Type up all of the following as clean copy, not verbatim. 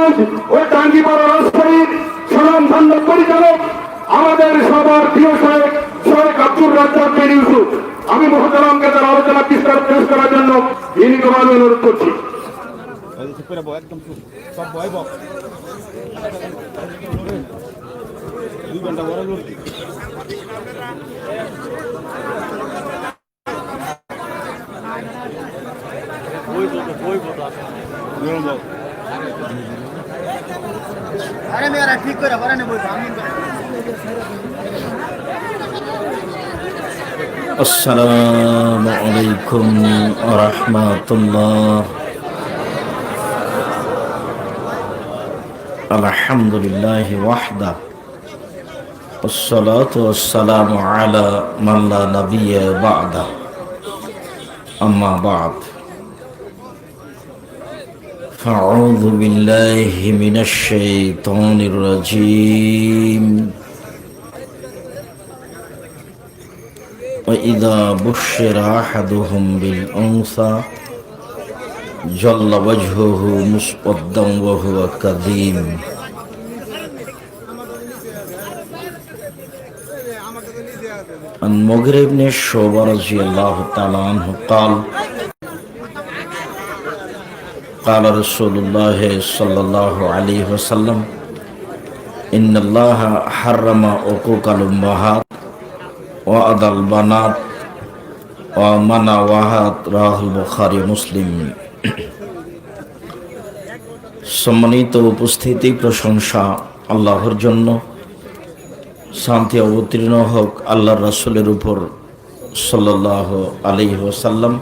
নারায়ণগঞ্জ ও টাঙ্গিপাড়া রাজশাহীর সুনামধন্য পরিচালক আমাদের সবার প্রিয় শেখ আব্দুর রাজ্জাক বিন ইউসুফ, আমি মহতারামকে তার আলোচনা বিস্তার পেশ করার জন্য বিনীতভাবে অনুরোধ করছি। ঠিক করে আসসালামু আলাইকুম ওয়া রাহমাতুল্লাহ। আলহামদুলিল্লাহি ওয়াহদা ওয়াসসালাতু ওয়াসসালামু আলা মান লা নাবিয়্যা বা'দা, আম্মা বা'দ। ফাআউযু বিল্লাহি মিনাশ শাইতানির রাজীম। وَإِذَا بُشِّرَ أَحَدُهُم بِالْأُنثَىٰ ظَلَّ وَجْهُهُ مُسْوَدًّا وَهُوَ كَظِيمٌ। عن مغيرة بن شعبة رضي الله تعالى عنه قال قال رسول الله صلى الله عليه وسلم إن الله حرم عقوق الأمهات ওয়াদাল বানাত ওয়া মানা ওয়াহাত, রাহুল বুখারী মুসলিম। সম্মানিত উপস্থিতি, প্রশংসা আল্লাহর জন্য, শান্তি অবতীর্ণ হোক আল্লাহর রাসূলের উপর সাল্লাল্লাহু আলাইহি ওয়াসাল্লাম।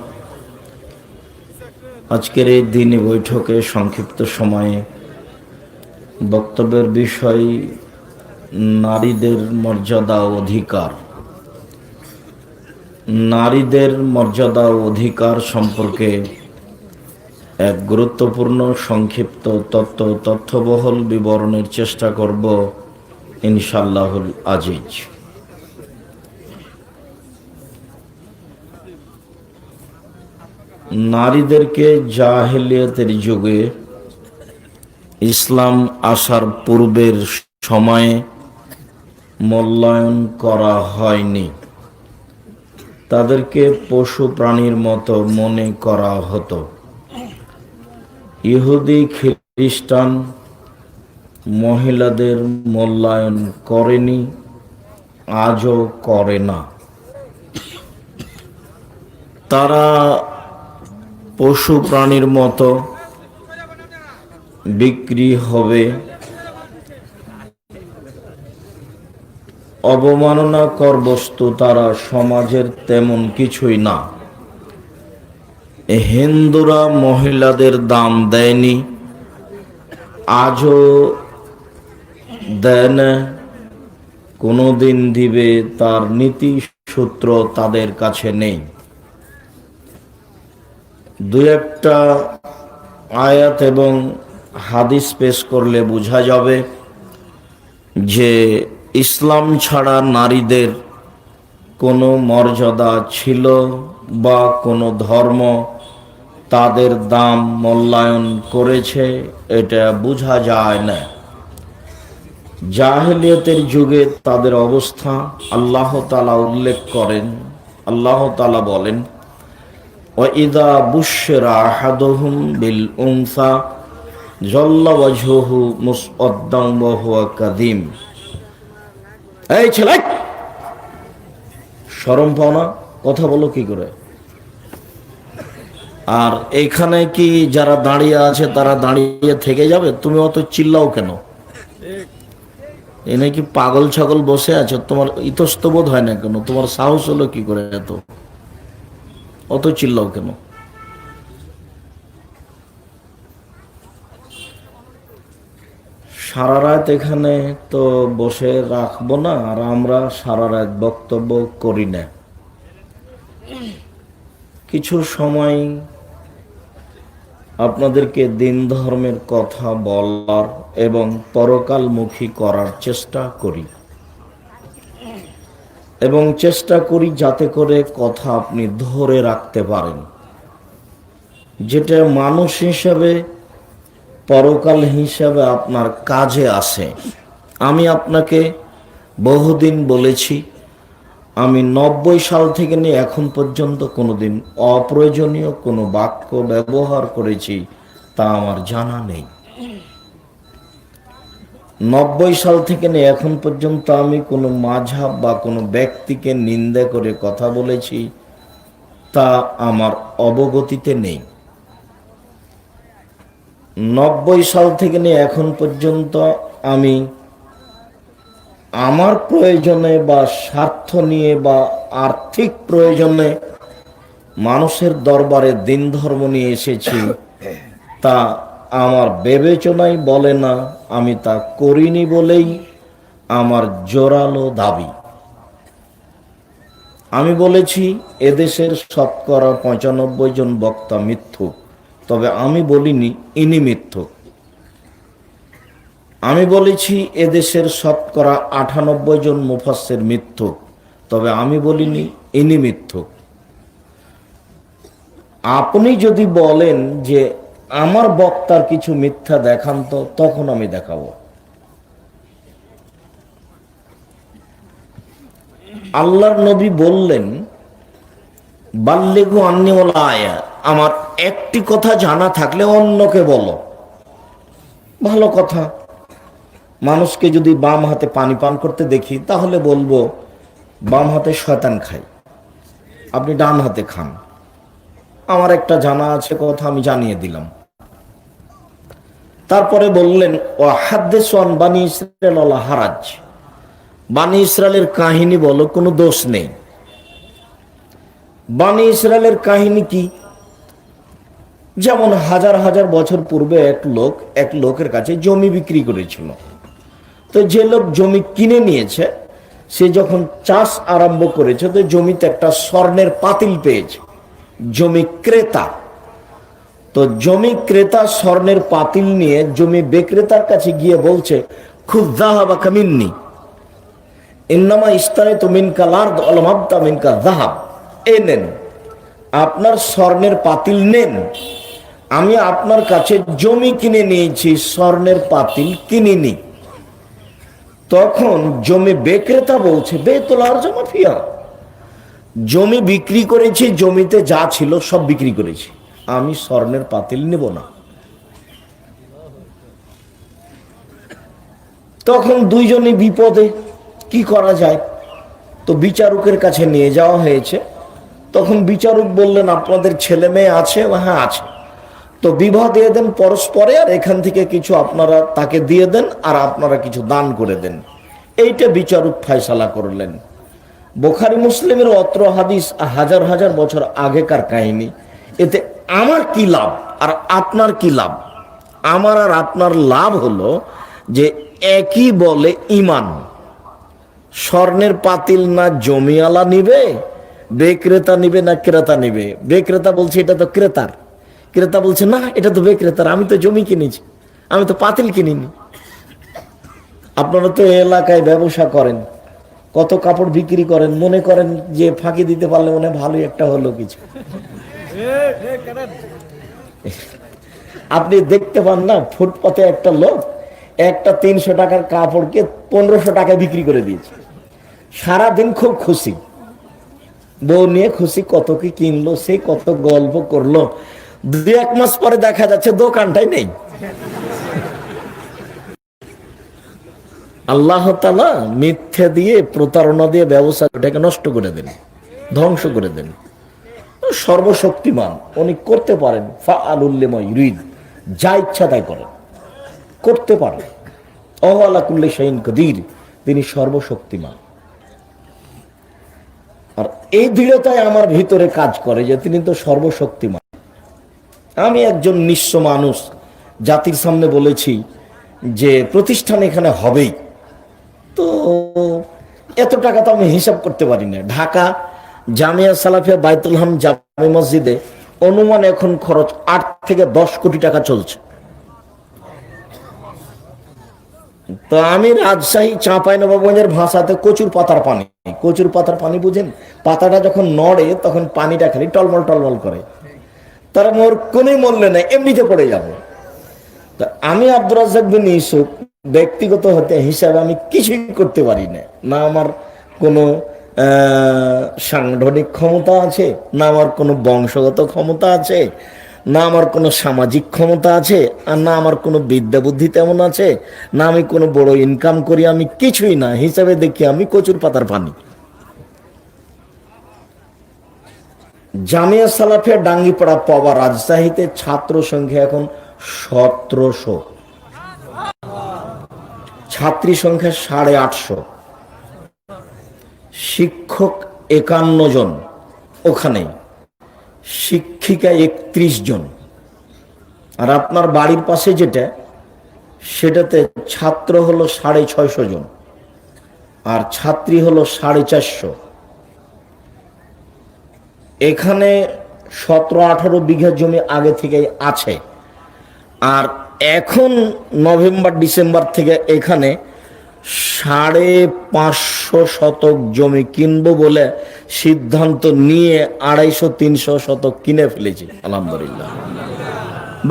আজকের এই দিনী বৈঠকে সংক্ষিপ্ত সময়ে বক্তব্যের বিষয় নারীদের মর্যাদা ও অধিকার। নারীদের মর্যাদা ও অধিকার সম্পর্কে এক গুরুত্বপূর্ণ সংক্ষিপ্ত তথ্যবহুল বিবরণের চেষ্টা করব ইনশাআল্লাহুল আজিজ। নারীদেরকে জাহেলিয়াতের যুগে ইসলাম আসার পূর্বের সময়ে মূল্যায়ন করা হয়নি। তাদেরকে পশু প্রাণীর মতো মনে করা হতো। ইহুদি খ্রিস্টান মহিলাদের মূল্যায়ন করেনি, আজও করে না। তারা পশু প্রাণীর মতো বিক্রি হবে, অবমাননাকর বস্তু তারা সমাজের তেমন কিছুই না। হিন্দুরা মহিলাদের দাম দেয়নি, আজও দেয় না, কোনোদিন দিবে তার নীতি সূত্র তাদের কাছে নেই। দু একটা আয়াত এবং হাদিস পেশ করলে বোঝা যাবে যে ইসলাম ছাড়া নারীদের কোনো মর্যাদা ছিল বা কোনো ধর্ম তাদের দাম মূল্যায়ন করেছে, এটা বোঝা যায় না। জাহেলিয়াতের যুগে তাদের অবস্থা আল্লাহ তাআলা উল্লেখ করেন। আল্লাহ তাআলা বলেন, ওয়াইদা বুশিরা আহাদুহুম বিল উনসা যাল্লা ওয়াজহুহু মুসওয়াদ্দান ওয়া হুয়া কাযীম। এই ছেলে, শরম পাও না? কথা বলো কি করে? আর এইখানে কি যারা দাঁড়িয়ে আছে তারা দাঁড়িয়ে থেকে যাবে? তুমি অত চিল্লাও কেন? এনে কি পাগল ছাগল বসে আছো? তোমার ইতস্তবোধ হয় না কেন? তোমার সাহস হলো কি করে? অত চিল্লাও কেন? সারা রাত এখানে তো বসে রাখবো না, আর আমরা সারা রাত বক্তব্য করি না। কিছু সময় আপনাদেরকে দিন ধর্মের কথা বলার এবং পরকালমুখী করার চেষ্টা করি, এবং চেষ্টা করি যাতে করে কথা আপনি ধরে রাখতে পারেন, যেটা মানুষ হিসেবে পরকাল হিসাবে আপনার কাজে আসে। আমি আপনাকে বহুদিন বলেছি, আমি 90 সাল থেকে নিয়ে এখন পর্যন্ত কোনোদিন অপ্রয়োজনীয় কোনো বাক্য ব্যবহার করেছি তা আমার জানা নেই। 90 সাল থেকে নিয়ে এখন পর্যন্ত আমি কোনো মাযহাব বা কোনো ব্যক্তিকে নিন্দা করে কথা বলেছি তা আমার অবগতিতে নেই। 90 সাল থেকে নিয়ে এখন পর্যন্ত আমি আমার প্রয়োজনে বা স্বার্থ নিয়ে বা আর্থিক প্রয়োজনে মানুষের দরবারে দিন ধর্ম নিয়ে এসেছি তা আমার বিবেচনাই বলে না আমি তা করিনি বলেই আমার জোরালো দাবি। আমি বলেছি এদেশের শতকরা 95 জন বক্তা মিথ্যুক, তবে আমি বলিনি ইনি মিথ্যুক। আমি বলেছি এদেশের শতকরা 98 জন মুফাসসির মিথ্যুক, তবে আমি বলিনি ইনি মিথ্যুক। আপনি যদি বলেন যে আমার বক্তার কিছু মিথ্যা দেখান তো তখন আমি দেখাবো। আল্লাহর নবী বললেন, বাল্লিগু আন্নী ওয়ালা আয়া, আমার একটি কথা জানা থাকলে অন্যকে বলো। ভালো কথা। মানুষকে যদি বাম হাতে পানি পান করতে দেখি তাহলে বলবো বাম হাতে শয়তান খায়, আপনি ডান হাতে খান। আমার একটা জানা আছে কথা, আমি জানিয়ে দিলাম। তারপরে বললেন, ও হাদ্দিসু আন বানি ইসরাইল ওয়ালা হারাজ, বানি ইসরায়েলের কাহিনী বলো, কোনো দোষ নেই। বানি ইসরায়েলের কাহিনী কি? যেমন হাজার হাজার বছর পূর্বে এক লোকের কাছে জমি বিক্রি করেছিল। তো যে লোক জমি কিনে নিয়েছে সে যখন চাষ আরম্ভ করেছে তো জমিতে একটা স্বর্ণের পাতিল পেয়েছে, জমি ক্রেতা। তো জমি ক্রেতা স্বর্ণের পাতিল নিয়ে জমি বিক্রেতার কাছে গিয়ে বলছে, খুব যাহাবা কামিন্নি ইন্নামা ইশতারাতু মিনকা লারদ ওয়া লাম আবতা মিনকা যাহাব, এই নেন আপনার স্বর্ণের পাতিল নেন, আমি আপনার কাছে জমি কিনে নিয়েছি, স্বর্ণের পাতিল কিনিনি। তখন জমি বিক্রেতা বলছে, বেতুল আরজমা ফিয়া, জমি বিক্রি করেছি, জমিতে যা ছিল সব বিক্রি করেছি, আমি স্বর্ণের পাতিল নেব না। তখন দুইজনই বিপদে, কি করা যায়? তো বিচারকের কাছে নিয়ে যাওয়া হয়েছে। তখন বিচারক বললেন, আপনাদের ছেলে মেয়ে আছে? হ্যাঁ আছে। তো বিবাহ দিয়ে দেন পরস্পরে, আর এখান থেকে কিছু আপনারা তাকে দিয়ে দেন আর আপনারা কিছু দান করে দেন। এইটা বিচারক ফয়সালা করলেন। বুখারী মুসলিমের অত্র হাদিস হাজার হাজার বছর আগেকার কাহিনী। এতে আমার কি লাভ আর আপনার কি লাভ? আমার আর আপনার লাভ হলো যে একই বলে ইমান। স্বর্ণের পাতিল না জমিওয়ালা নিবে, বিক্রেতা নিবে না ক্রেতা নিবে? বিক্রেতা বলছে এটা তো ক্রেতার, ক্রেতা বলছে না এটা তো বিক্রেতার, আমি তো জমি কিনেছি, আমি তো পাতিল কিনিনি। আপনারা তো এলাকায় ব্যবসা করেন, কত কাপড় বিক্রি করেন, মনে করেন যে ফাঁকি দিতে পারলে মনে ভালোই একটা হলো কিছু। আপনি দেখতে পান না ফুটপাতে একটা লোক একটা 300 টাকার কাপড়কে 1500 টাকায় বিক্রি করে দিয়েছে, সারাদিন খুব খুশি, বউ নিয়ে খুশি, কত কি কিনলো, সে কত গল্প করলো। 2-1 মাস পরে দেখা যাচ্ছে দোকানটাই নেই। আল্লাহ তাআলা মিথ্যা দিয়ে প্রতারণা দিয়ে ব্যবসাটাকে নষ্ট করে দেন, ধ্বংস করে দেন। সর্বশক্তিমান, উনি করতে পারেন, ফাআলুল লিমা ইউরিদ, যা ইচ্ছা তাই করেন, করতে পারেন। ওয়া আলা কুল্লি শাইইন কাদির, তিনি সর্বশক্তিমান। আর এই দৃঢ়তায় আমার ভিতরে কাজ করে যে তিনি তো সর্বশক্তিমান। আমি একজন নিঃস্ব মানুষ, জাতির সামনে বলেছি যে প্রতিষ্ঠান এখানে হবেই, তো এত টাকা তো আমি হিসাব করতে পারি না। ঢাকা জামিয়া সালাফিয়া বাইতুল হাম জামে মসজিদে অনুমান এখন খরচ 8 থেকে 10 কোটি টাকা চলছে। তো আমি রাজশাহী চাঁপাইনবাবগঞ্জের ভাষাতে কচুর পাতার পানি, কচুর পাতার পানি বুঝেন? পাতাটা যখন নড়ে তখন পানিটা খালি টলমল টলমল করে, তার মোর কোনই মূল্য নেই, এমনিতে পড়ে যাবে। তা আমি আব্দুর রাজ্জাক বিন ইউসুফ ব্যক্তিগত হতে হিসাবে আমি কিছুই করতে পারি না। না আমার কোনো সাংগঠনিক ক্ষমতা আছে, না আমার কোনো বংশগত ক্ষমতা আছে, না আমার কোনো সামাজিক ক্ষমতা আছে, আর না আমার কোনো বিদ্যা বুদ্ধি তেমন আছে, না আমি কোনো বড় ইনকাম করি। আমি কিছুই না, হিসাবে দেখি আমি কচুর পাতার পানি। জামিয়া সালাফিয়া ডাঙ্গিপাড়া পাওয়া রাজশাহীতে ছাত্র সংখ্যা এখন 1700, ছাত্রী সংখ্যা 850, শিক্ষক 51 জন, ওখানে শিক্ষিকা 31 জন। আর আপনার বাড়ির পাশে যেটা, সেটাতে ছাত্র হলো 650 জন আর ছাত্রী হলো 450। এখানে 17-18 বিঘা জমি আগে থেকেই আছে। আর এখন নভেম্বর ডিসেম্বর থেকে এখানে 550 শতক জমি কিনবো বলে সিদ্ধান্ত নিয়ে 250-300 শতক কিনে ফেলেছি আলহামদুলিল্লাহ।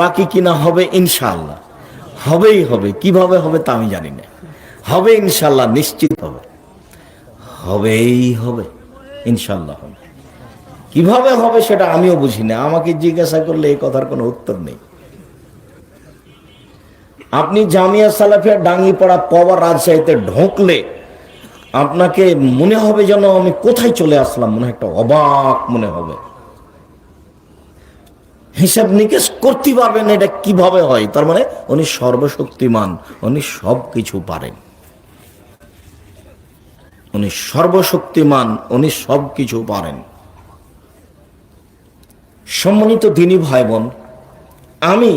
বাকি কিনা হবে ইনশাআল্লাহ, হবেই হবে। কিভাবে হবে তা আমি জানি না, হবে ইনশাআল্লাহ, নিশ্চিত হবে, হবেই হবে ইনশাআল্লাহ। হবে কিভাবে হবে সেটা আমিও বুঝি না, আমাকে জিজ্ঞাসা করলে এই কথার কোনো উত্তর নেই। আপনি জামিয়া সালাফিয়া ডাঙ্গিপাড়া পাওয়া রাজশাহীতে ঢোকলে আপনাকে মনে হবে যেন আমি কোথায় চলে আসলাম, মনে একটা অবাক মনে হবে। হিসাব নিকেশ করতে পারবেন এটা কিভাবে হয়। তার মানে উনি সর্বশক্তিমান, উনি সব কিছু পারেন, উনি সর্বশক্তিমান, উনি সব কিছু পারেন। সম্মানিত দিনী ভাই বোন, আমি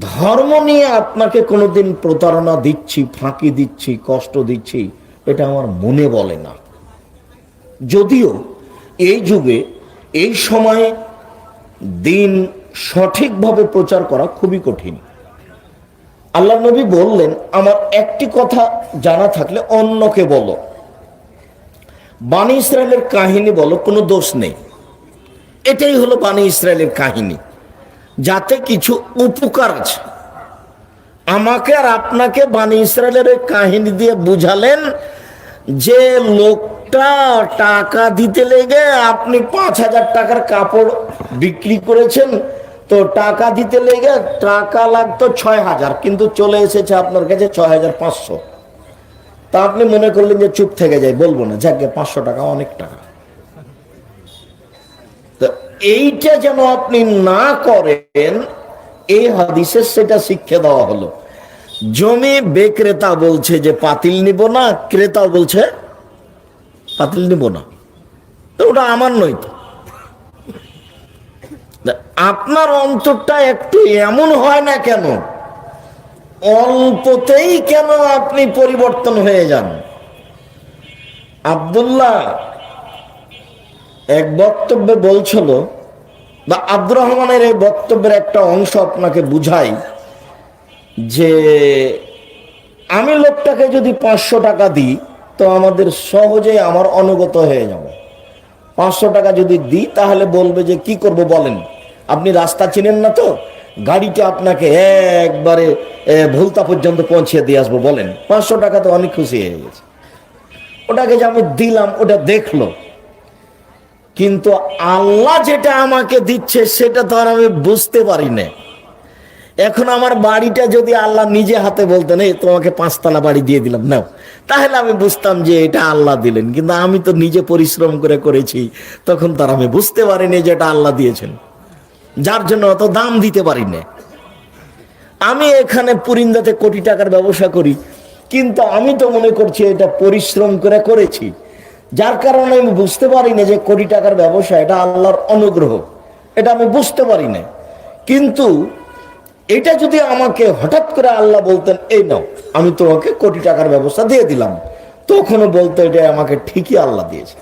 ধর্ম নিয়ে আপনাকে কোনোদিন প্রতারণা দিচ্ছি, ফাঁকি দিচ্ছি, কষ্ট দিচ্ছি, এটা আমার মনে বলে না। যদিও এই যুগে এই সময়ে দিন সঠিকভাবে প্রচার করা খুবই কঠিন। আল্লাহ নবী বললেন, আমার একটি কথা জানা থাকলে অন্যকে বলো, বানি ইসরায়েলের কাহিনী বলো, কোনো দোষ নেই। এটাই হলো বানি ইসরায়েলের কাহিনী, যাতে কিছু উপকার আছে। আমাকে আর আপনাকে বানি ইসরায়েলের কাহিনী দিয়ে বুঝালেন যে লোকটা টাকা দিতে লেগে, আপনি 5000 টাকার কাপড় বিক্রি করেছেন, তো টাকা দিতে লেগে টাকা লাগতো 6000, কিন্তু চলে এসেছে আপনার কাছে 6500। তা আপনি মনে করলেন যে চুপ থেকে যাই, বলবো না, যাকে 500 টাকা অনেক টাকা। তো এইটা যেন আপনি না করেন, এই হাদিসে সেটা শিক্ষা দেওয়া হলো। জমি বিক্রেতা বলছে যে পাতিল নিব না, ক্রেতাও বলছে পাতিল নিব না, তো ওটা আমার নয়। তো আপনার অন্তরটা একটু এমন হয় না কেন, অল্পতেই কেন আপনি পরিবর্তন হয়ে যান? আব্দুল্লাহ এক বক্তব্যে বলছিল, বা আব্দুর রহমানের এই বক্তব্যের একটা অংশ আপনাকে বুঝাই, যে আমি লোকটাকে যদি 500 টাকা দিই তো আমাদের সহজে আমার অনুগত হয়ে যাবে। 500 টাকা যদি দিই তাহলে বলবে যে কি করব বলেন, আপনি রাস্তা চিনেন না তো, গাড়িটা আপনাকে একবারে ভুলতা পর্যন্ত পৌঁছে দিয়ে আসবো, বলেন। 500 টাকা তো অনেক খুশি হয়ে গেছে। ওটাকে যে আমি দিলাম, ওটা দেখলো, কিন্তু আল্লাহ যেটা আমাকে দিচ্ছে সেটা তো আর আমি বুঝতে পারি না। এখন আমার বাড়িটা যদি আল্লাহ নিজে হাতে বলতেন, এই তোমাকে 5 তলা বাড়ি দিয়ে দিলাম নাও, তাহলে আমি বুঝতাম যে এটা আল্লাহ দিলেন। কিন্তু আমি তো নিজে পরিশ্রম করে করেছি, তখন তার আমি বুঝতে পারিনি যে এটা আল্লাহ দিয়েছেন, যার জন্য অত দাম দিতে পারি না। আমি এখানে পুরিন্দাতে কোটি টাকার ব্যবসা করি, কিন্তু আমি তো মনে করছি এটা পরিশ্রম করে করেছি, যার কারণে আমি বুঝতে পারি না যে কোটি টাকার ব্যবসা এটা আল্লাহর অনুগ্রহ, এটা আমি বুঝতে পারি না। কিন্তু এটা যদি আমাকে হঠাৎ করে আল্লাহ বলতেন, এই নাও আমি তোমাকে কোটি টাকার ব্যবস্থা দিয়ে দিলাম, তখনও বলতো এটা আমাকে ঠিকই আল্লাহ দিয়েছে।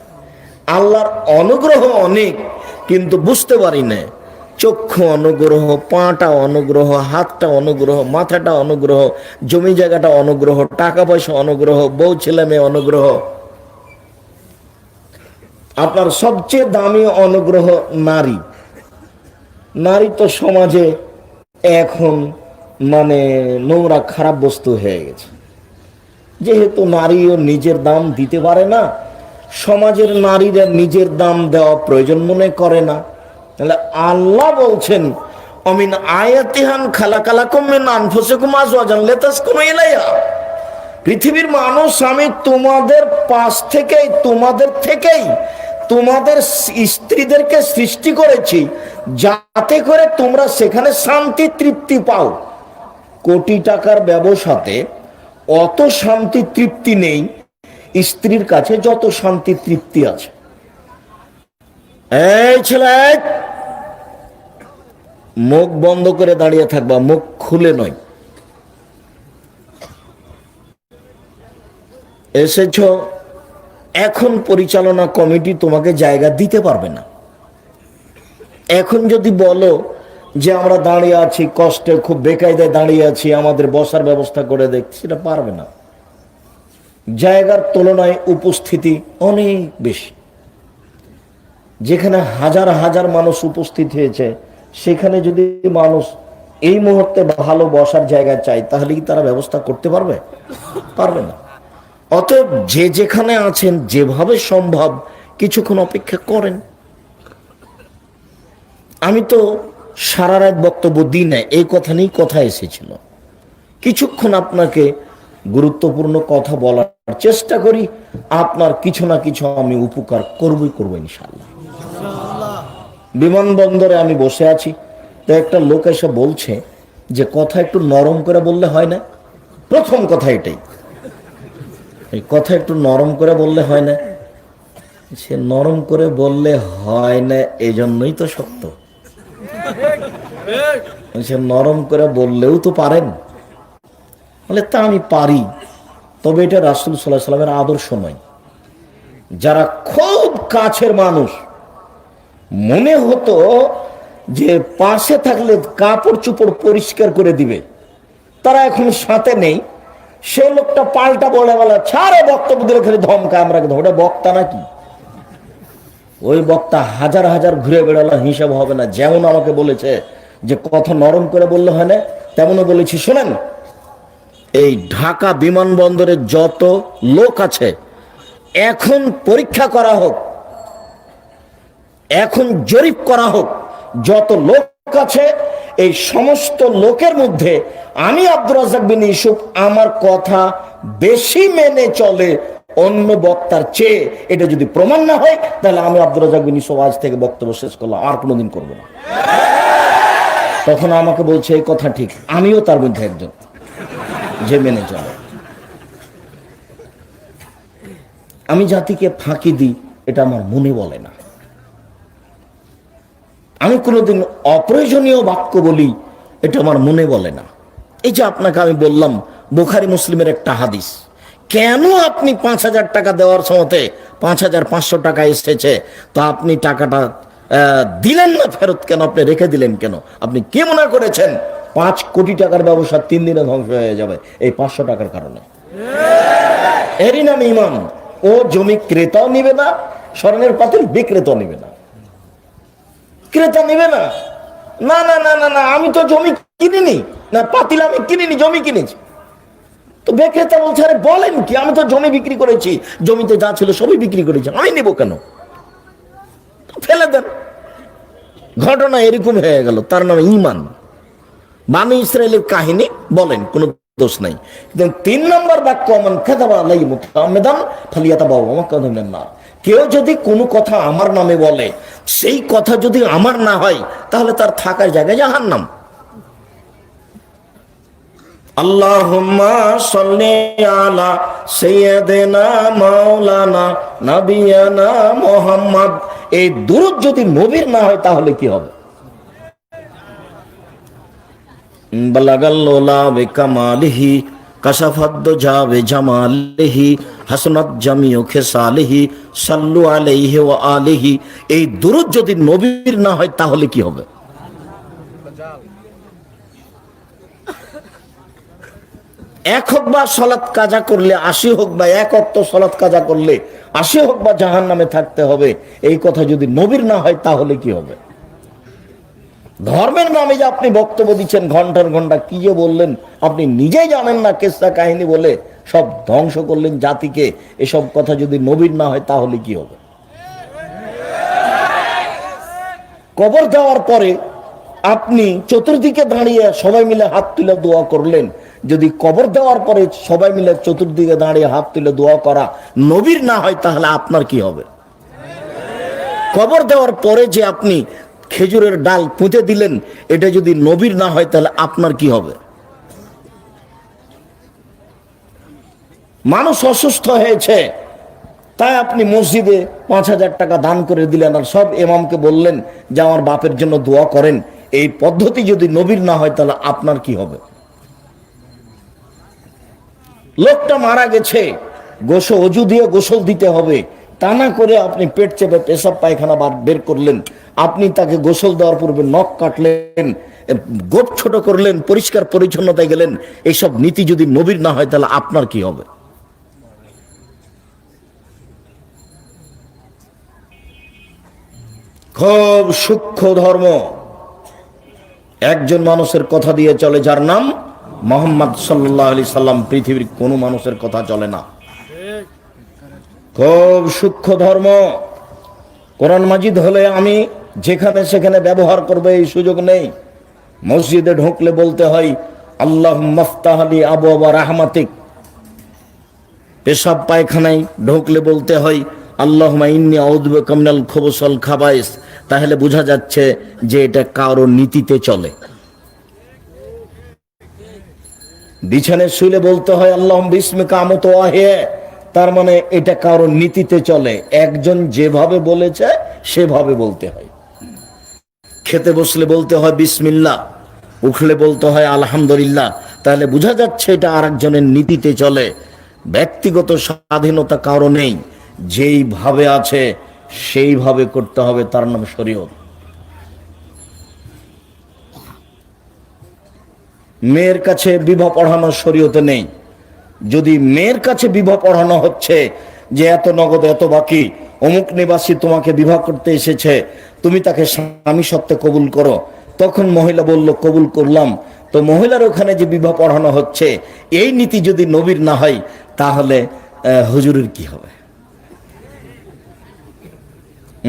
আল্লাহর অনুগ্রহ অনেক, কিন্তু বুঝতে পারি না। চক্ষু অনুগ্রহ, পাটা অনুগ্রহ, হাতটা অনুগ্রহ, মাথাটা অনুগ্রহ, জমি জায়গাটা অনুগ্রহ, টাকা পয়সা অনুগ্রহ, বউ ছেলে মেয়ে অনুগ্রহ। আপনার সবচেয়ে দামি অনুগ্রহ নারী। নারী তো সমাজে এখন মানে নোংরা খারাপ বস্তু হয়ে গেছে। যেহেতু নারীও নিজের দাম দিতে পারে না, সমাজের নারীরা নিজের দাম দেওয়া প্রয়োজন মনে করে না। তাহলে আল্লাহ বলছেন অমিন আয়াতিহান খালাকালাকুম মিন আনফুসিকুম আজওয়াজান লিতাসকুনু ইলাইহা, পৃথিবীর মানুষ আমি তোমাদের পাশ থেকেই তোমাদের স্ত্রীদেরকে সৃষ্টি করেছি যাতে করে তোমরা সেখানে শান্তি তৃপ্তি পাও। কোটি টাকার ব্যবসাতে অত শান্তি তৃপ্তি নেই স্ত্রীর কাছে যত শান্তি তৃপ্তি আছে। এই ছেলে, মুখ বন্ধ করে দাঁড়িয়ে থাকবা, মুখ খুলে নয়। এসেছ, এখন পরিচালনা কমিটি তোমাকে জায়গা দিতে পারবে না। এখন যদি বলো যে আমরা দাঁড়িয়ে আছি কষ্টে, খুব বেকায়দায় দাঁড়িয়ে আছি, আমাদের বসার ব্যবস্থা করে দেখছি, সেটা পারবে না। জায়গার তুলনায় উপস্থিতি অনেক বেশি। যেখানে হাজার হাজার মানুষ উপস্থিত হয়েছে সেখানে যদি মানুষ এই মুহূর্তে ভালো বসার জায়গা চায় তাহলে কি তারা ব্যবস্থা করতে পারবে? পারবে না। অতএব যে যেখানে আছেন যেভাবে সম্ভব কিছুক্ষণ অপেক্ষা করেন। আমি তো সারা রাত বক্তব্য দিই না, এই কথা নিয়েই কথা এসেছিল। কিছুক্ষণ আপনাকে গুরুত্বপূর্ণ কথা বলার চেষ্টা করি, আপনার কিছু না কিছু আমি উপকার করবই ইনশাআল্লাহ। বিমানবন্দরে আমি বসে আছি, তো একটা লোক এসে বলছে যে কথা একটু নরম করে বললে হয় না। প্রথম কথা এটাই, এই কথা একটু নরম করে বললে হয় না। সে নরম করে বললে হয় না, এই জন্যই তো সত্য। সে নরম করে বললেও তো পারেন, বলে তা আমি পারি, তবে এটা রাসূল সাল্লাল্লাহু আলাইহি ওয়াসাল্লামের আদর্শ নয়। যারা খুব কাছের মানুষ, মনে হতো যে পাশে থাকলে কাপড় চোপড় পরিষ্কার করে দিবে, তারা এখন সাথে নেই। সে লোকটা পাল্টা বলে ছাড়ে বক্তব্য দিলে খালি ধমকা, আমরা ওটা বক্তা নাকি? ওই বক্তা হাজার হাজার ঘুরে বেড়ালো, হিসাব হবে না। যেমন আমাকে বলেছে যে কথা নরম করে বললে হয় না, তেমনও বলেছি। শোনেন, এই ঢাকা বিমানবন্দরে যত লোক আছে এখন পরীক্ষা করা হোক, এখন জরিপ করা হোক, যত লোক আছে এই সমস্ত লোকের মধ্যে আমি আব্দুর রাজ্জাক বিন ইউসুফ আমার কথা বেশি মেনে চলে অন্য বক্তার চেয়ে, এটা যদি প্রমাণ না হয় তাহলে আমি আব্দুর রাজ্জাক বিন ইউসুফ আজ থেকে বক্তব্য শেষ করলাম, আর কোনোদিন করবো না। তখন আমাকে বলছে এই কথা ঠিক, আমিও তার মধ্যে একজন যে মেনে চলে। আমি জাতিকে ফাঁকি দিই এটা আমার মনে বলে না। আমি কোনোদিন অপ্রয়োজনীয় বাক্য বলি এটা আমার মনে বলে না। এই যে আপনাকে আমি বললাম বুখারী মুসলিমের একটা হাদিস, কেন আপনি 5,000 টাকা দেওয়ার সময়তে 5,500 টাকা এসেছে, তো আপনি টাকাটা দিলেন না ফেরত কেন? আপনি রেখে দিলেন কেন? আপনি কি মনে করেছেন 5 কোটি টাকার ব্যবসা 3 দিনে ধ্বংস হয়ে যাবে এই 500 টাকার কারণে? এরই নাম ইমান। ও জমি ক্রেতাও নিবে না, স্বর্ণের পাতিল বিক্রেতাও নিবে না, ক্রেতা নিবে না। না না না না না, আমি তো জমি কিনিনি, না পাতিল আমি কিনিনি, জমি কিনেছি। তো বিক্রেতা বলছে আরে বলেন কি, আমি তো জমি বিক্রি করেছি, জমিতে যা ছিল সবই বিক্রি করেছি, আমি নিব কেন? ফেলে দেন। ঘটনা এরকম হয়ে গেল, তার নাম ইমান। বানু ইসরায়েলের কাহিনী বলেন, কোন দোষ নাই। 3 নম্বর বাক্য, মান কাযাবা আলাইহি মুতাআম্মিদান ফালিয়াতাবাওয়া মাকআদাহু মিনান নার। কেউ যদি কোনো কথা আমার নামে বলে, সেই কথা যদি আমার না হয় তাহলে তার থাকার জায়গায় জাহান্নাম। আল্লাহুম্মা সাল্লি আলা সাইয়্যিদিনা মাওলানা নাবিয়ানা মুহাম্মদ। এই দুরূদ যদি নবীর না হয় তাহলে কি হবে? বালাগাল লোলা বিকামালিহি কাশাফাদ দুজা বিজামালিহি হাসনাত জামিউ খিসালিহি সাল্লু আলাইহি ওয়া আলিহি। এই দুরূদ যদি নবীর না হয় তাহলে কি হবে? এক হোক বা সালাত কাজা করলে 80 হোক, বা এক ওয়াক্ত সালাত কাজা করলে 80 হোক, বা জাহান্নামে থাকতে হবে, এই কথা যদি নবীর না হয় তাহলে কি হবে? ধর্মের নামে যে আপনি বক্তব্য দিচ্ছেন ঘন্টার ঘন্টা, কি যে বললেন আপনি নিজেই জানেন না, কেসা কাহিনী বলে সব ধ্বংস করলেন জাতিকে। এসব কথা যদি নবীর না হয় তাহলে কি হবে? কবর দেওয়ার পরে আপনি চতুর্দিকে দাঁড়িয়ে সবাই মিলে হাত তুলে দোয়া করলেন। যদি কবর দেওয়ার পরে সবাই মিলে চতুর্দিকে দাঁড়িয়ে হাত তুলে দোয়া করা নবীর না হয় তাহলে আপনার কি হবে? কবর দেওয়ার পরে যে আপনি খেজুরের ডাল পুঁতে দিলেন, এটা যদি নবীর না হয় তাহলে আপনার কি হবে? মানুষ অসুস্থ হয়েছে, তাই আপনি মসজিদে 5,000 টাকা দান করে দিলেন আর সব ইমামকে বললেন যে আমার বাপের জন্য দোয়া করেন। এই পদ্ধতি যদি নবীর না হয় তাহলে আপনার কি হবে? লোকটা মারা গেছে, অজু দিয়ে গোসল দিতে হবে, তা না করে আপনি পেট চেপে পেশাব পায়খানা বের করলেন। আপনি তাকে গোসল দেওয়ার পূর্বে নখ কাটলেন, গোপ ছোট করলেন, পরিষ্কার পরিচ্ছন্নতায় গেলেন। এইসব নীতি যদি নবীর না হয় তাহলে আপনার কি হবে? খুব সূক্ষ্ম ধর্ম। একজন মানুষের কথা দিয়ে চলে যার নাম মোহাম্মদ সাল্লাল্লাহু আলাইহি সাল্লাম। পৃথিবীর কোনো মানুষের কথা চলে না। খুব সূক্ষ্ম ধর্ম। কোরআন মাজিদ হলে আমি যেখানে সেখানে ব্যবহার করবো এই সুযোগ নেই। মসজিদে ঢুকলে বলতে হয় আল্লাহুম্মা আফতাহ লি আবওয়াবা রাহমাতিক। পেশাব পায়খানায় ঢুকলে বলতে হয় আল্লাহুম্মা ইন্নী আউযু বিকা মিনাল খুবুসি ওয়াল খাবায়েস। তাহলে বোঝা যাচ্ছে যে এটা কারো নীতিতে চলে। বিছানায় শুলে বলতে হয় আল্লাহুম্মা বিসমিকা আমুতু ওয়া আহইয়া। তার মানে এটা কারো নীতিতে চলে। একজন যেভাবে বলেছে সেভাবে বলতে হয়। খেতে বসলে বলতে হয় বিসমিল্লাহ, উঠলে বলতে হয় আলহামদুলিল্লাহ। তাহলে বোঝা যাচ্ছে এটা আরেকজনের নীতিতে চলে। ব্যক্তিগত স্বাধীনতা কারো নেই। যেইভাবে আছে সেইভাবে করতে হবে, তার নাম শরীয়ত। মেয়ের কাছে বিবাহ পড়ানো শরীয়তে নেই। যদি মেয়ের কাছে বিবাহ পড়ানো হচ্ছে যে এত নগদ এত বাকি, অমুক নিবাসী তোমাকে বিবাহ করতে এসেছে, তুমি তাকে স্বামী সত্ত্বে কবুল করো, তখন মহিলা বলল কবুল করলাম, তো মহিলার ওখানে যে বিবাহ পড়ানো হচ্ছে এই নীতি যদি নবীর না হয় তাহলে হুজুরের কি হবে?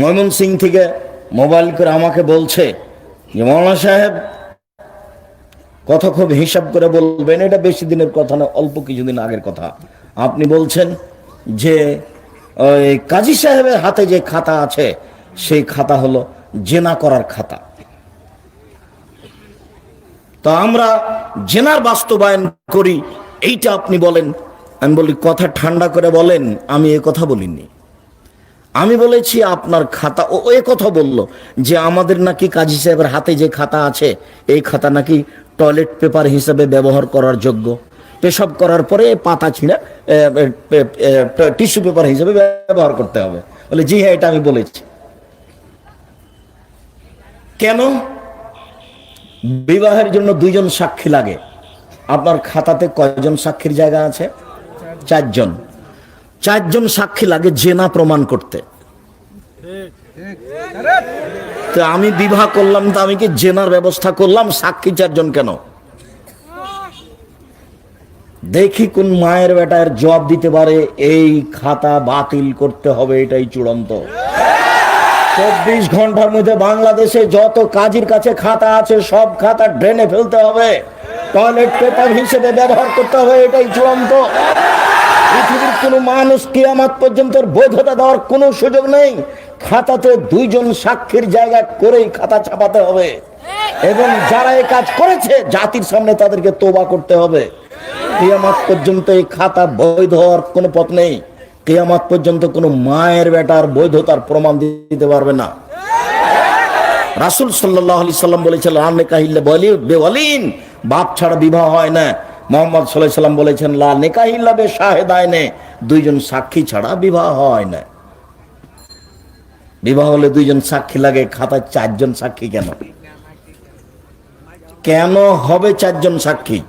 ময়মনসিং থেকে মোবাইল করে আমাকে বলছে যে মৌলানা সাহেব কথা খুব হিসাব করে বলবেন, এটা বেশি দিনের কথা না, অল্প কিছুদিন আগের কথা। আপনি বলছেন যে ওই কাজী সাহেবের হাতে যে খাতা আছে সেই খাতা হলো জেনা করার খাতা। তো আমরা জেনার বাস্তবায়ন করি এইটা আপনি বলেন। আমি বলি কথা ঠান্ডা করে বলেন, আমি এ কথা বলিনি। আমি বলেছি আপনার খাতা। ও এ কথা বলল যে আমাদের নাকি কাজী সাহেবের হাতে যে খাতা আছে এই খাতা নাকি টয়লেট পেপার হিসেবে ব্যবহার করার যোগ্য। পেশাব করার পরে পাতা ছিঁড়ে টিস্যু পেপার হিসেবে ব্যবহার করতে হবে। বলে জি হ্যাঁ, এটা আমি বলেছি। কেন? বিবাহের জন্য 2 জন সাক্ষী লাগে। আপনার খাতাতে কয়জন সাক্ষীর জায়গা আছে? 4 জন। 4 জন সাক্ষী লাগে জেনা প্রমাণ করতে। তো আমি বিবাহ করলাম, তো আমি কি জেনার ব্যবস্থা করলাম? সাক্ষী 4 জন কেন? দেখি কোন মায়ের বেটার জবাব দিতে পারে এই খাতা বাতিল করতে হবে, এটাই চূড়ান্ত। 24 ঘন্টার মধ্যে বাংলাদেশে যত কাজীর কাছে খাতা আছে সব খাতা ড্রেনে ফেলতে হবে, টয়লেট পেপার হিসেবে ব্যবহার করতে হবে, এটাই চূড়ান্ত। পৃথিবীর কোনো মানুষ কিয়ামত পর্যন্ত বৈধতা দেওয়ার কোনো সুযোগ নেই। খাতাতে 2 জন সাক্ষীর জায়গা করেই খাতা ছাপাতে হবে, এবং যারা এই কাজ করেছে জাতির সামনে তাদেরকে তওবা করতে হবে। কিয়ামত পর্যন্ত এই খাতা বৈধ হওয়ার কোনো পথ নেই। কিয়ামত পর্যন্ত কোনো মায়ের বেটার বৈধতার প্রমাণ দিতে পারবে না। রাসূল সাল্লাল্লাহু আলাইহি সাল্লাম বলেছেন লা নিকাহ ইল্লা বিওয়ালিন, বাপ ছাড়া বিবাহ হয় না। মুহাম্মদ সাল্লাল্লাহু আলাইহি সাল্লাম বলেছেন লা নিকাহ ইল্লা বিশাহিদাইনে, 2 জন সাক্ষী ছাড়া বিবাহ হয় না। বিবাহ হলে 2 জন সাক্ষী লাগে, খাতায় 4 জন সাক্ষী কেন? কেন হবে 4 জন সাক্ষী?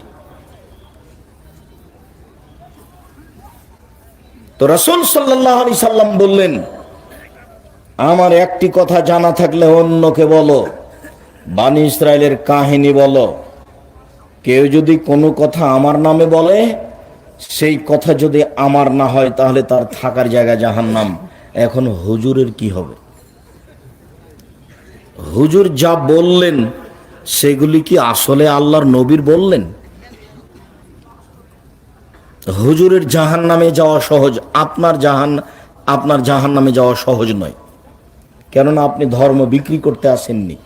তো রাসূল সাল্লাল্লাহু আলাইহি সাল্লাম বললেন আমার একটি কথা জানা থাকলে অন্যকে বলো, বানি ইসরায়েলের কাহিনী বলো, কেউ যদি কোনো কথা আমার নামে বলে, সেই কথা যদি আমার না হয় তাহলে তার থাকার জায়গা জাহান্নাম। এখন হুজুরের কি হবে? হুজুর যা বললেন সেগুলি কি আসলে আল্লাহর নবীর বললেন? হুজুরের জাহান্নামে যাওয়া সহজ, আপনার জাহান্নামে যাওয়া সহজ নয়। কেননা আপনি ধর্ম বিক্রি করতে আসেননি,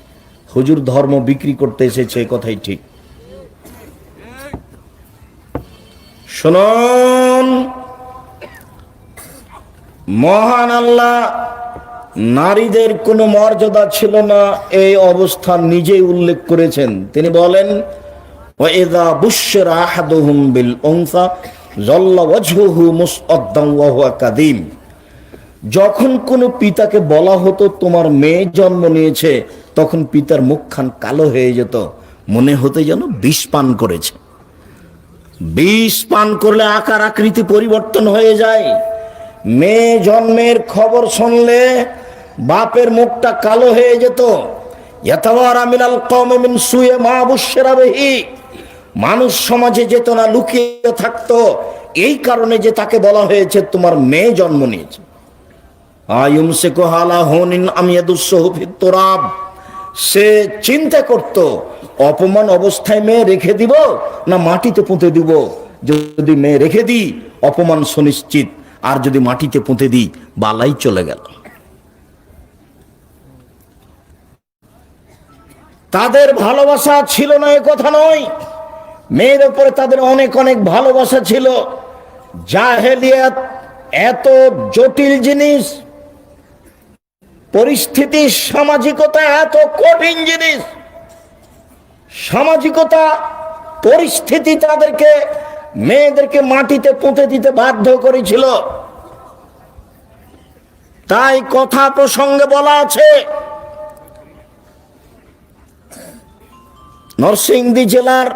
হুজুর ধর্ম বিক্রি করতে এসেছে, এ কথাই ঠিক। শুনুন, মহান আল্লাহ নারীদের কোনো মর্যাদা ছিল না এই অবস্থা নিজেই উল্লেখ করেছেন। তিনি বলেন, ওয়াইযা বুশশিরা আহাদুহুম বিল উনসা যাল্লা ওয়াজহুহু মুসআদ্দান ওয়া হুয়া কাযীম। যখন কোনো পিতাকে বলা হতো তোমার মেয়ে জন্ম নিয়েছে, তখন পিতার মুখখান কালো হয়ে যেত, মনে হতে যেন বিষ পান করেছে। বিষ পান করলে আকার আকৃতি পরিবর্তন হয়ে যায়। মেয়ে জন্মের খবর শুনলে বাপের মুখটা কালো হয়ে যেত। ইয়াতাওয়ারা মিনাল কওমি মিন সুই মা বুশশিরা বিহি। মানুষ সমাজে যেত না, লুকিয়ে থাকতো, এই কারণে যে তাকে বলা হয়েছে তোমার মেয়ে জন্ম নিয়েছে। আয়ুমসিকু আলা হুনিন আম ইয়াদুসসুহু ফিত তুরাব। সে চিন্তা করত অপমান অবস্থায় মেয়ে রেখে দিব না মাটিতে পুঁতে দিব। যদি মেয়ে রেখে দিই অপমান সুনিশ্চিত, আর যদি মাটিতে পুঁতে দিই বালাই চলে গেল। তাদের ভালোবাসা ছিল না এ কথা নয়, মেয়ের উপরে তাদের অনেক অনেক ভালোবাসা ছিল। জাহেলিয়াত এত জটিল জিনিস, পরিস্থিতি সামাজিকতা এত কঠিন জিনিস। সামাজিকতা পরিস্থিতি তাদেরকে মেয়েদেরকে মাটিতে পুঁতে দিতে বাধ্য করেছিল। তাই কথা প্রসঙ্গে বলা আছে, নরসিংদী জেলার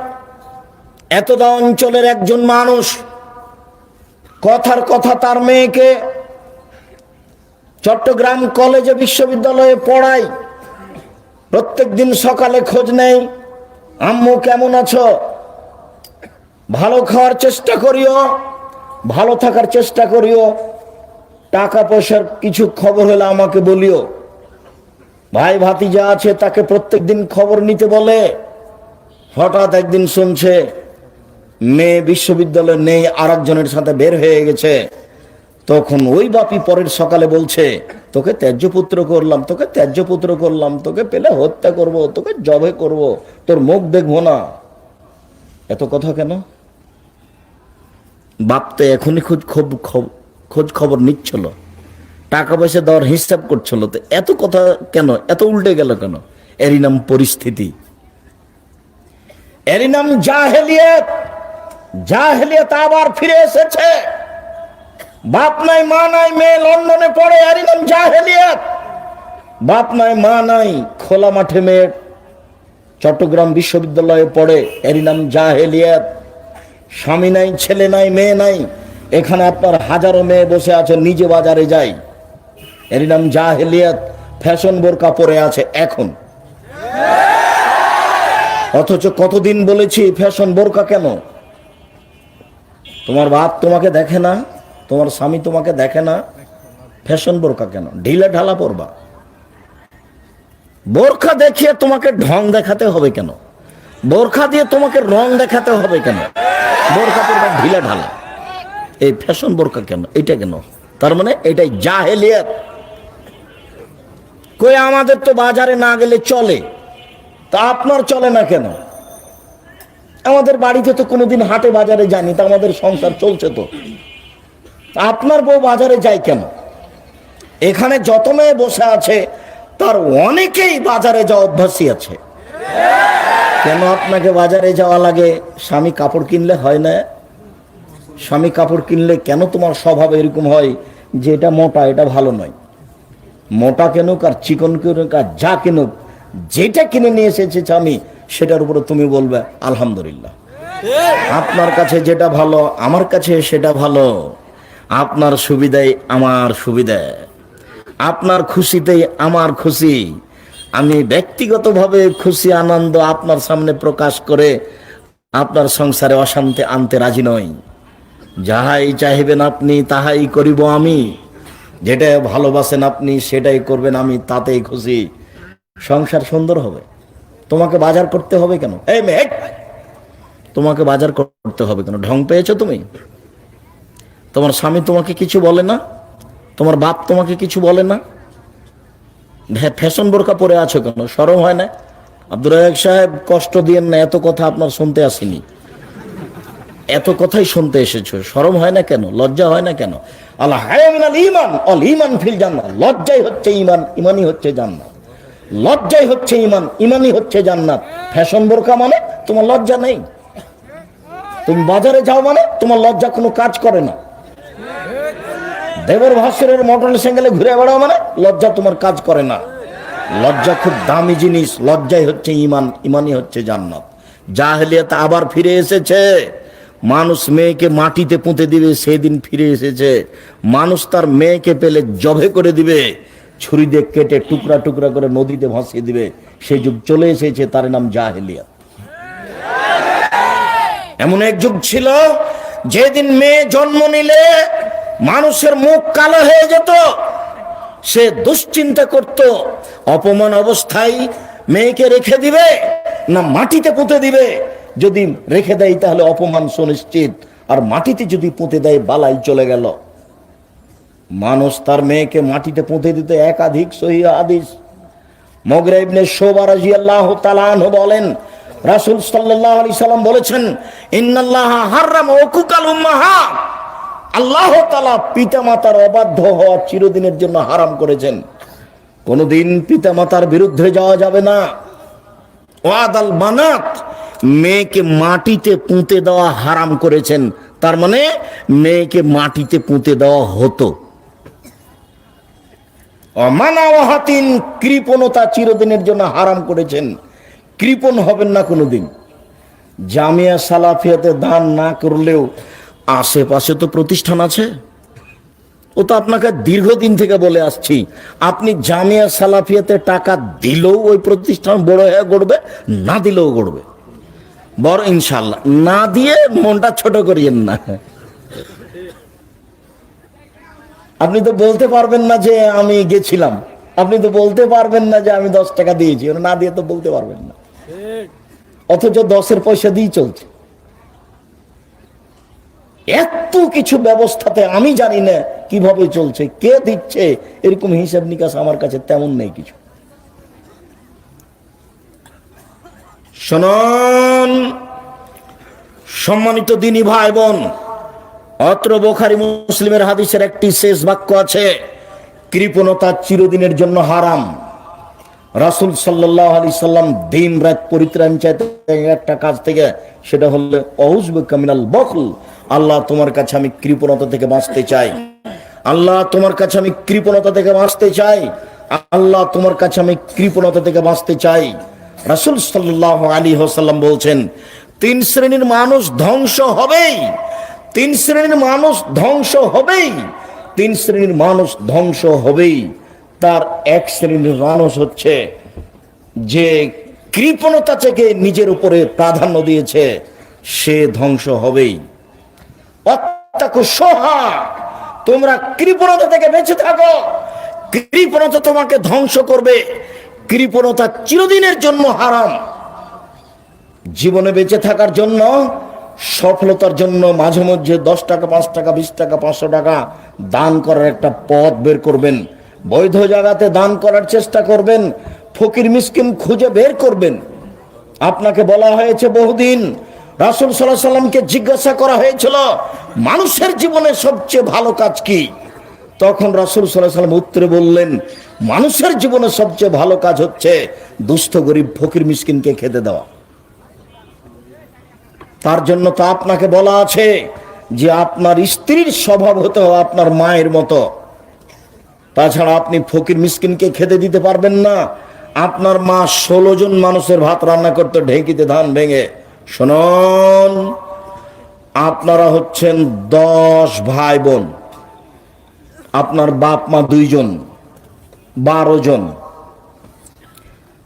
এতদা অঞ্চলের একজন মানুষ কথার কথা তার মেয়েকে চট্টগ্রাম কলেজে বিশ্ববিদ্যালয়ে পড়ায়। প্রত্যেক দিন সকালে খোঁজ নেই, আম্মু কেমন আছো, ভালো খাওয়ার চেষ্টা করিও, ভালো থাকার চেষ্টা করিও, টাকা পয়সার কিছু খবর হলে আমাকে বলিও। ভাই ভাতিজা আছে, তাকে প্রত্যেক দিন খবর নিতে বলে। হঠাৎ একদিন শুনছে মেয়ে বিশ্ববিদ্যালয়ে নেই, আর একজনের সাথে বের হয়ে গেছে। তখন ওই বাপি পরের সকালে বলছে, তোকে ত্যায্য পুত্র করলাম, তোকে ত্যায্য পুত্র করলাম, তোকে পেলে হত্যা করব, তোকে জবে করব, তোর মুখ দেখবো না। এত কথা কেন? বাপ তো এখনই খোঁজ খবর নিচ্ছিল, টাকা পয়সা দেওয়ার হিসাব করছিল, তো এত কথা কেন, এত উল্টে গেল কেন? এরই নাম পরিস্থিতি, এরই নাম জাহেলিয়াত। জাহেলিয়াত আবার ফিরে এসেছে। বাপ নাই মা নাই, মেয়ে লন্ডনে পড়ে, এরই নাম জাহেলিয়াত। বাপ নাই মা নাই, খোলা মাঠে মেয়ে চট্টগ্রাম বিশ্ববিদ্যালয়ে পড়ে, এরই নাম জাহেলিয়াত। স্বামী নাই, ছেলে নাই, মেয়ে নাই, এখানে আপনার হাজারো মেয়ে বসে আছে, নিজে বাজারে যাই, এরই নাম জাহেলিয়াত। ফ্যাশন বোরকা পরে আছে এখন, অথচ কতদিন বলেছি ফ্যাশন বোরকা কেন? তোমার বাপ তোমাকে দেখে না, তোমার স্বামী তোমাকে দেখে না, ফ্যাশন বোরকা কেন? ঢিলা ঢালা পরবা। বোরখা দেখিয়ে তোমাকে ঢং দেখাতে হবে কেন? বোরখা দিয়ে তোমাকে রং দেখাতে হবে কেন? বোরখা পরবা ঢিলা ঢালা, এই ফ্যাশন বোরকা কেন? এটা কেন? তার মানে এটাই জাহেলিয়াত। কই আমাদের তো বাজারে না গেলে চলে, তা আপনার চলে না কেন? আমাদের বাড়িতে তো কোনোদিন হাটে বাজারে যায়নি, তা আমাদের সংসার চলছে তো। আপনার বউ বাজারে যায় কেন? এখানে যত মেয়ে বসে আছে তার অনেকেই বাজারে যাওয়া অভ্যাসী আছে। কেন আপনাকে বাজারে যাওয়া লাগে? স্বামী কাপড় কিনলে হয় না? স্বামী কাপড় কিনলে কেন তোমার স্বভাব এরকম হয় যে এটা মোটা, এটা ভালো নয়? মোটা কেনুক আর চিকন কেনুক আর যা কেনুক, যেটা কিনে নিয়ে এসেছে স্বামী, সেটার উপরে তুমি বলবে আলহামদুলিল্লাহ। আপনার কাছে যেটা ভালো আমার কাছে সেটা ভালো। আপনার সুবিধায় আমার সুবিধা, আপনার খুশিতেই আমার খুশি। আমি ব্যক্তিগতভাবে খুশি আনন্দ আপনার সামনে প্রকাশ করে আপনার সংসারে অশান্তি আনতে রাজি নই। যাহাই চাইবেন আপনি তাহাই করিব আমি, যেটা ভালোবাসেন আপনি সেটাই করবেন আমি, তাতেই খুশি। সংসার সুন্দর হবে। তোমাকে বাজার করতে হবে কেন? এই মেয়ে, তোমাকে বাজার করতে হবে কেন? ঢং পেয়েছো তুমি? তোমার স্বামী তোমাকে কিছু বলে না? তোমার বাপ তোমাকে কিছু বলে না? ফ্যাশন বোরকা পরে আছো কেন? শরম হয় না? আব্দুর রাজাক সাহেব, কষ্ট দিয়েন না, এত কথা আপনার শুনতে আসেনি, এত কথাই শুনতে এসেছো। শরম হয় না কেন? লজ্জা হয় না কেন? আল্লাহ ঈমান অল ঈমান ফিল জান্নাহ, লজ্জাই হচ্ছে ঈমান, ঈমানই হচ্ছে জান্নাত। লজ্জাই হচ্ছে ঈমান, ঈমানই হচ্ছে জান্নাত। ফ্যাশন বোরকা মানে তোমার লজ্জা নেই। তুমি বাজারে যাও মানে তোমার লজ্জা কোনো কাজ করে না। দেবর ভাস্করের মোটর সাইকেলে ঘুরে বেড়াও মানে লজ্জা তোমার কাজ করে না। লজ্জা খুব দামি জিনিস। লজ্জাই হচ্ছে ঈমান, ঈমানই হচ্ছে জান্নাত। জাহেলিয়াত আবার ফিরে এসেছে। মানুষ মেয়েকে মাটিতে পুঁতে দিবে, সেদিন ফিরে এসেছে। মানুষ তার মেয়েকে পেলে জবে করে দিবে, ছুরি দিয়ে কেটে টুকরা টুকরা করে নদীতে ভাসিয়ে দিবে। সেই যুগ চলে এসেছে, তার নাম জাহেলিয়াত। এমন এক যুগ ছিল যেদিন মেয়ে জন্ম নিলে মানুষের মুখ কালো হয়ে যেত। সে দুশ্চিন্তা করত, অপমান অবস্থায় মেয়েকে রেখে দিবে না মাটিতে পুঁতে দিবে। যদি রেখে দেয় তাহলে অপমান সুনিশ্চিত, আর মাটিতে যদি পুঁতে দেয় বালাই চলে গেল। মানুষ তার মেয়েকে মাটিতে পুঁতে দিতে একাধিক সহিহ হাদিস। মুগিরা ইবনে শুবা রাদিয়াল্লাহু তাআলা আনহু বলেন, রাসূল সাল্লাল্লাহু আলাইহি সাল্লাম বলেছেন, ইন্নাল্লাহা হারামা উকুকাল উম্মাহাত, আল্লাহ তাআলা পিতামাতার অবাধ্য হওয়া চিরদিনের জন্য হারাম করেছেন। কোনদিন পিতামাতার বিরুদ্ধে যাওয়া যাবে না। ওয়াদাল বানাত, মেয়েকে মাটিতে পুঁতে দেওয়া হারাম করেছেন। তার মানে মেয়েকে মাটিতে পুঁতে দেওয়া হতো। অমানাওয়াহাতিন, কৃপণতা চিরদিনের জন্য হারাম করেছেন। কৃপণ হবেন না কোনোদিন। জামিয়া সালাফিয়াতে দান না করলেও আশেপাশে তো প্রতিষ্ঠান আছে। ও তো আপনাকে দীর্ঘদিন থেকে বলে আসছি, আপনি জামিয়া সালাফিয়াতে টাকা দিলেও ওই প্রতিষ্ঠান বড় হয়ে গড়বে, না দিলেও গড়বে। বড় ইনশাল্লাহ। না দিয়ে মনটা ছোট করিয়েন না। আপনি তো বলতে পারবেন না যে আমি গেছিলাম, আপনি তো বলতে পারবেন না যে আমি 10 টাকা দিয়েছি, না দিয়ে তো বলতে পারবেন না। অথচ 10-এর পয়সা দিয়ে চলছে। এত কিছু ব্যবস্থাতে আমি জানি না কিভাবে চলছে, কে দিচ্ছে, এরকম হিসাব নিকাশ আমার কাছে তেমন নেই কিছু। শুনুন সম্মানিত দিনী ভাই বোন, অত্র বুখারী মুসলিমের হাদিসের একটি শেষ বাক্য আছে, কৃপণতা চিরদিনের জন্য হারাম। রাসূল সাল্লাল্লাহু আলাইহি সাল্লাম দিন রাত পরিত্রাণ চাইতে একটা কাজ থেকে, সেটা হলো আউযু বিকা মিনাল বখল। আল্লাহ তোমার কাছে আমি কৃপণতা থেকে বাঁচতে চাই। আল্লাহ তোমার কাছে আমি কৃপণতা থেকে বাঁচতে চাই। আল্লাহ তোমার কাছে আমি কৃপণতা থেকে বাঁচতে চাই। রাসূল সাল্লাল্লাহু আলাইহি ওয়াসাল্লাম বলছেন, 3 শ্রেণীর মানুষ ধ্বংস হবেই। 3 শ্রেণীর মানুষ ধ্বংস হবেই। 3 শ্রেণীর মানুষ ধ্বংস হবেই। তার এক শ্রেণীর মানুষ হচ্ছে যে কৃপণতা থেকে নিজের উপরে প্রাধান্য দিয়েছে, সে ধ্বংস হবেই। অত্যাকু সোহা, তোমরা কৃপণতা থেকে বেঁচে থাকো। কৃপণতা তোমাকে ধ্বংস করবে। কৃপণতা চিরদিনের জন্য হারাম। জীবনে বেঁচে থাকার জন্য, সফলতার জন্য মাঝে মধ্যে 10 টাকা, 5 টাকা, 20 টাকা, 500 টাকা দান করার একটা পথ বের করবেন। বৈধ জায়গাতে দান করার চেষ্টা করবেন। ফকির মিসকিন খুঁজে বের করবেন। আপনাকে বলা হয়েছে বহুদিন, রাসূল সাল্লাল্লাহু আলাইহি সাল্লামকে জিজ্ঞাসা করা হয়েছিল মানুষের জীবনে সবচেয়ে ভালো কাজ কি? তখন রাসূল সাল্লাল্লাহু আলাইহি সাল্লাম উত্তরে বললেন, মানুষের জীবনে সবচেয়ে ভালো কাজ হচ্ছে দুস্থ গরিব ফকির মিসকিনকে খেতে দেওয়া। তার জন্য তো আপনাকে বলা আছে যে আপনার স্ত্রীর স্বভাব হতে হবে আপনার মায়ের মতো। তাছাড়া আপনি ফকির মিসকিনকে খেতে দিতে পারবেন না। আপনার মা 16 জন মানুষের ভাত রান্না করতে ঢেঁকিতে ধান ভেঙে। শুনুন, আপনারা হচ্ছেন 10 ভাই বোন। আপনার বাপ মা 2 জন, 12 জন।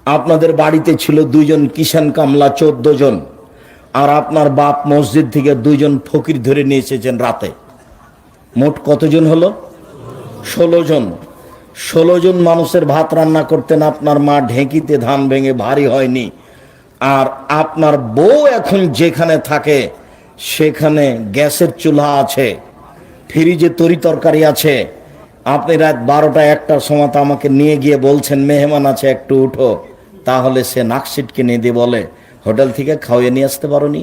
আপনাদের বাড়িতে ছিল 2 জন কিষান কামলা, 14 জন, আর আপনার বাপ মসজিদ থেকে 2 জন ফকির ধরে নিয়ে এসেছেন রাতে। মোট কতজন হলো? 16 জন। 16 জন মানুষের ভাত রান্না করতেন আপনার মা, ঢেঁকিতে ধান ভেঙে, ভারী হয়নি। আর আপনার বউ এখন যেখানে থাকে সেখানে গ্যাসের চুলা আছে, ফ্রিজে তরি তরকারি আছে। আপনি রাত 12টা 1টার সময় আমাকে নিয়ে গিয়ে বলছেন মেহমান আছে একটু উঠো, তাহলে সে নাকশিটকে নিয়ে দিয়ে বলে হোটেল থেকে খাওয়িয়ে নিয়ে আসতে পারোনি?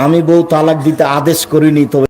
আমি বউ তালাক দিতে আদেশ করিনি, তবে